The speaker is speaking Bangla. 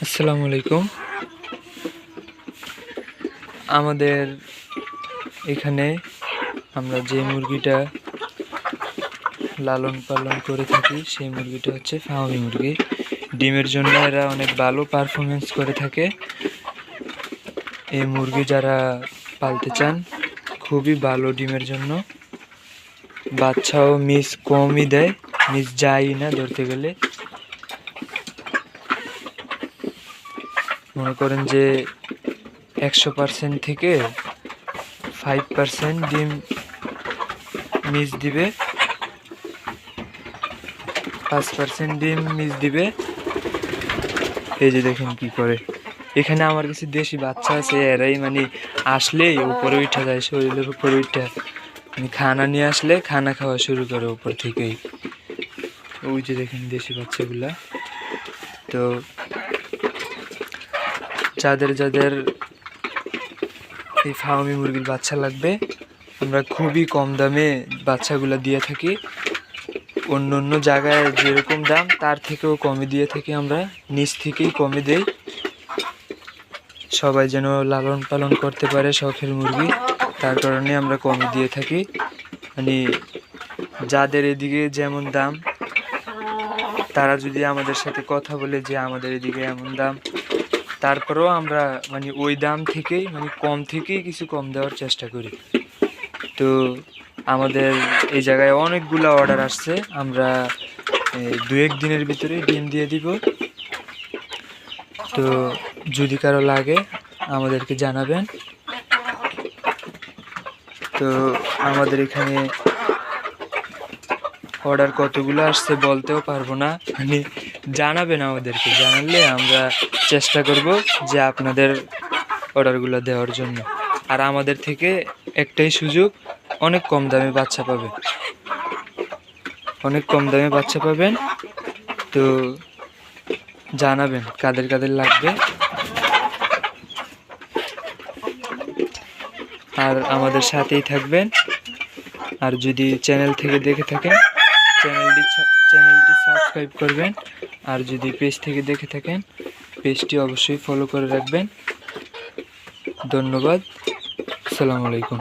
আসসালামু আলাইকুম। আমাদের এখানে আমরা যে মুরগিটা লালন পালন করে থাকি সেই মুরগিটা হচ্ছে ফার্মি মুরগি। ডিমের জন্য এরা অনেক ভালো পারফরমেন্স করে থাকে। এই মুরগি যারা পালতে চান খুবই ভালো ডিমের জন্য। বাচ্চাও মিস কমই দেয়, মিস যায়ই না ধরতে গেলে। মনে করেন যে 100% থেকে 5% ডিম মিস দিবে, 5% ডিম মিস দিবে। এই যে দেখেন কি করে। এখানে আমার কাছে দেশি বাচ্চা আছে, এরাই মানে আসলেই উপরে উঠে যায়, শরীরের উপরে উঠে খানা নিয়ে আসলে খানা খাওয়া শুরু করে উপর থেকেই। ওই যে দেখেন দেশি বাচ্চাগুলা। তো যাদের যাদের এই ফার্মি মুরগির বাচ্চা লাগবে, আমরা খুবই কম দামে বাচ্চাগুলো দিয়ে থাকি। অন্য অন্য জায়গায় যেরকম দাম তার থেকেও কমে দিয়ে থাকি, আমরা নিচ থেকেই কমে দেই। সবাই যেন লালন পালন করতে পারে শখের মুরগি, তার কারণে আমরা কমে দিয়ে থাকি। মানে যাদের এদিকে যেমন দাম তারা যদি আমাদের সাথে কথা বলে যে আমাদের এদিকে এমন দাম, তারপরেও আমরা মানে ওই দাম থেকেই মানে কম থেকেই কিছু কম দেওয়ার চেষ্টা করি। তো আমাদের এই জায়গায় অনেকগুলো অর্ডার আসছে, আমরা 2-1 দিনের ভিতরে ডিম দিয়ে দিব। তো যদি কারো লাগে আমাদেরকে জানাবেন। তো আমাদের এখানে অর্ডার কতগুলো আসছে বলতেও পারবো না, মানে জানাবেন আমাদেরকে, জানালে আমরা চেষ্টা করব যে আপনাদের অর্ডারগুলো দেওয়ার জন্য। আর আমাদের থেকে একটাই সুযোগ, অনেক কম দামে বাচ্চা পাবেন, অনেক কম দামে বাচ্চা পাবেন। তো জানাবেন কাদের কাদের লাগবে। আর আমাদের সাথেই থাকবেন। আর যদি চ্যানেল থেকে দেখে থাকেন চ্যানেলটি সাবস্ক্রাইব করবেন। আর যদি পেজ থেকে দেখে থাকেন পেজটি অবশ্যই ফলো করে রাখবেন। ধন্যবাদ। আসসালামু আলাইকুম।